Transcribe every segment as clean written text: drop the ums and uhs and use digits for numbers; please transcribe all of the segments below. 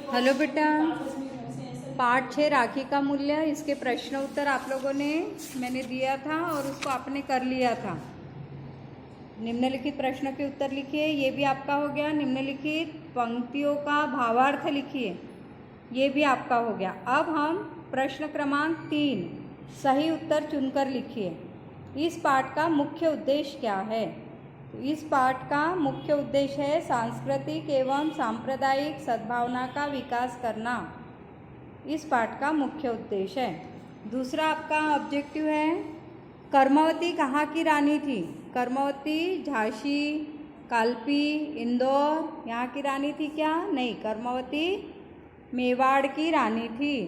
Hello बेटा, पाठ 6 राखी का मूल्य, इसके प्रश्न उत्तर आप लोगों ने मैंने दिया था और उसको आपने कर लिया था। निम्नलिखित प्रश्नों के उत्तर लिखिए, ये भी आपका हो गया। निम्नलिखित पंक्तियों का भावार्थ लिखिए, ये भी आपका हो गया। अब हम प्रश्न क्रमांक 3 सही उत्तर चुनकर लिखिए। इस पाठ का मुख्य उद्देश्य क्या है? तो इस पाठ का मुख्य उद्देश्य है सांस्कृतिक एवं सांप्रदायिक सद्भावना का विकास करना। इस पाठ का मुख्य उद्देश्य है। दूसरा आपका ऑब्जेक्टिव है, कर्मवती कहाँ की रानी थी? कर्मवती झांसी, कालपी, इंदौर यहाँ की रानी थी क्या? नहीं, कर्मवती मेवाड़ की रानी थी।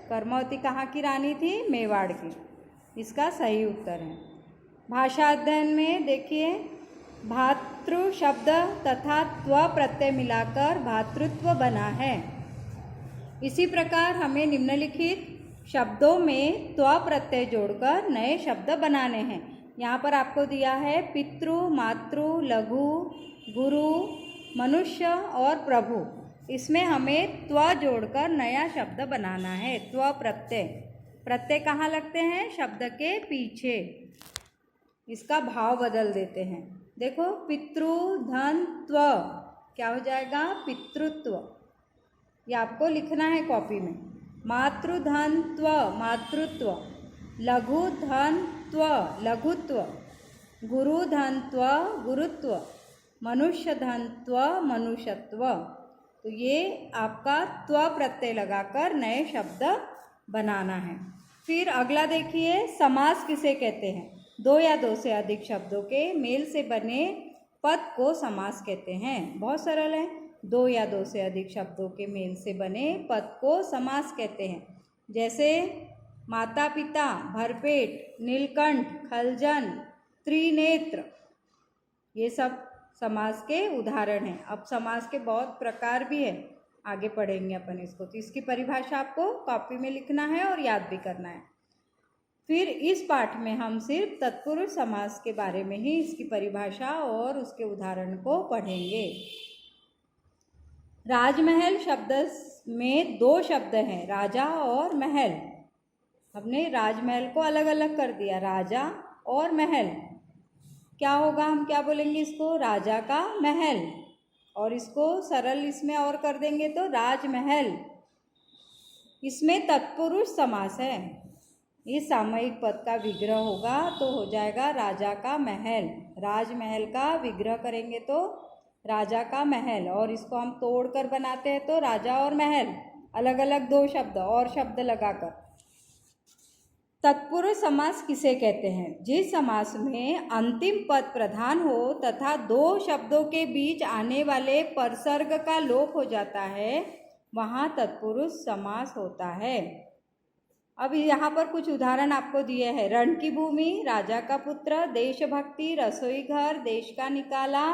कर्मवती कहाँ की रानी थी? मेवाड़ की। इसका सही उत्तर है। भाषा अध्ययन में देखिए, भातृ शब्द तथा त्व प्रत्यय मिलाकर भातृत्व बना है। इसी प्रकार हमें निम्नलिखित शब्दों में त्व प्रत्यय जोड़कर नए शब्द बनाने हैं। यहाँ पर आपको दिया है पितृ, मातृ, लघु, गुरु, मनुष्य और प्रभु। इसमें हमें त्व जोड़कर नया शब्द बनाना है। त्व प्रत्यय, प्रत्यय कहाँ लगते हैं? शब्द के पीछे। इसका भाव बदल देते हैं। देखो, पितृ धन त्व क्या हो जाएगा? पितृत्व। ये आपको लिखना है कॉपी में। मातृ धन त्व मातृत्व, लघु धन त्व लघुत्व, गुरु धन त्व गुरुत्व, मनुष्य धन त्व मनुष्यत्व। तो ये आपका त्व प्रत्यय लगाकर नए शब्द बनाना है। फिर अगला देखिए, समास किसे कहते हैं? दो या दो से अधिक शब्दों के मेल से बने पद को समास कहते हैं। बहुत सरल है। दो या दो से अधिक शब्दों के मेल से बने पद को समास कहते हैं। जैसे माता पिता, भरपेट, नीलकंठ, खलजन, त्रिनेत्र, ये सब समास के उदाहरण हैं। अब समास के बहुत प्रकार भी हैं, आगे पढ़ेंगे अपन इसको। तो इसकी परिभाषा आपको कॉपी में लिखना है और याद भी करना है। फिर इस पाठ में हम सिर्फ तत्पुरुष समास के बारे में ही इसकी परिभाषा और उसके उदाहरण को पढ़ेंगे। राजमहल शब्द में दो शब्द हैं, राजा और महल। हमने राजमहल को अलग अलग कर दिया, राजा और महल। क्या होगा? हम क्या बोलेंगे इसको? राजा का महल। और इसको सरल इसमें और कर देंगे तो राजमहल। इसमें तत्पुरुष समास है। इस सामयिक पद का विग्रह होगा तो हो जाएगा राजा का महल। राजमहल का विग्रह करेंगे तो राजा का महल, और इसको हम तोड़कर बनाते हैं तो राजा और महल, अलग अलग दो शब्द और शब्द लगाकर। तत्पुरुष समास किसे कहते हैं? जिस समास में अंतिम पद प्रधान हो तथा दो शब्दों के बीच आने वाले परसर्ग का लोप हो जाता है, वहाँ तत्पुरुष समास होता है। अब यहाँ पर कुछ उदाहरण आपको दिए हैं। रण की भूमि, राजा का पुत्र, देशभक्ति, रसोई घर, देश का निकाला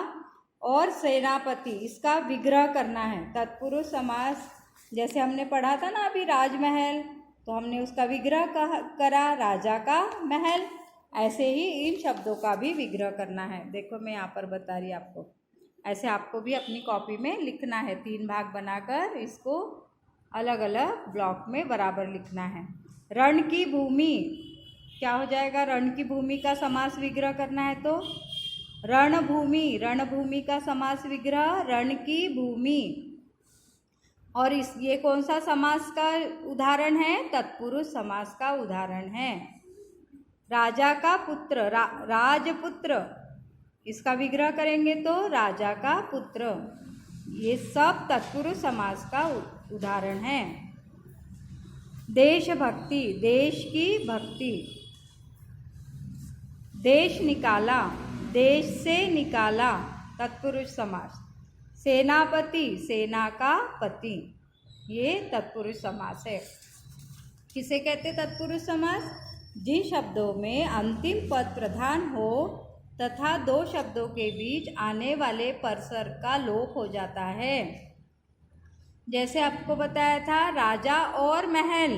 और सेनापति, इसका विग्रह करना है। तत्पुरुष समास जैसे हमने पढ़ा था ना अभी राजमहल, तो हमने उसका विग्रह करा राजा का महल। ऐसे ही इन शब्दों का भी विग्रह करना है। देखो मैं यहाँ पर बता रही आपको, ऐसे आपको भी अपनी कॉपी में लिखना है। 3 भाग बनाकर इसको अलग अलग ब्लॉक में बराबर लिखना है। रण की भूमि क्या हो जाएगा? रण की भूमि का समास विग्रह करना है तो रणभूमि, रणभूमि का समास विग्रह रण की भूमि। और ये कौन सा समास का उदाहरण है? तत्पुरुष समास का उदाहरण है। राजा का पुत्र, राजपुत्र, इसका विग्रह करेंगे तो राजा का पुत्र। ये सब तत्पुरुष समास का उदाहरण है। देशभक्ति, देश की भक्ति। देश निकाला, देश से निकाला, तत्पुरुष समास। सेनापति, सेना का पति, ये तत्पुरुष समास है। किसे कहते तत्पुरुष समास? जिन शब्दों में अंतिम पद प्रधान हो तथा दो शब्दों के बीच आने वाले परसर्ग का लोप हो जाता है। जैसे आपको बताया था राजा और महल,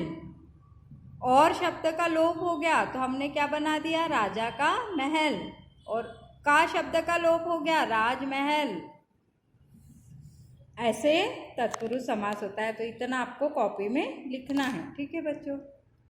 और शब्द का लोप हो गया तो हमने क्या बना दिया? राजा का महल। और का शब्द का लोप हो गया, राजमहल। ऐसे तत्पुरुष समास होता है। तो इतना आपको कॉपी में लिखना है। ठीक है बच्चों।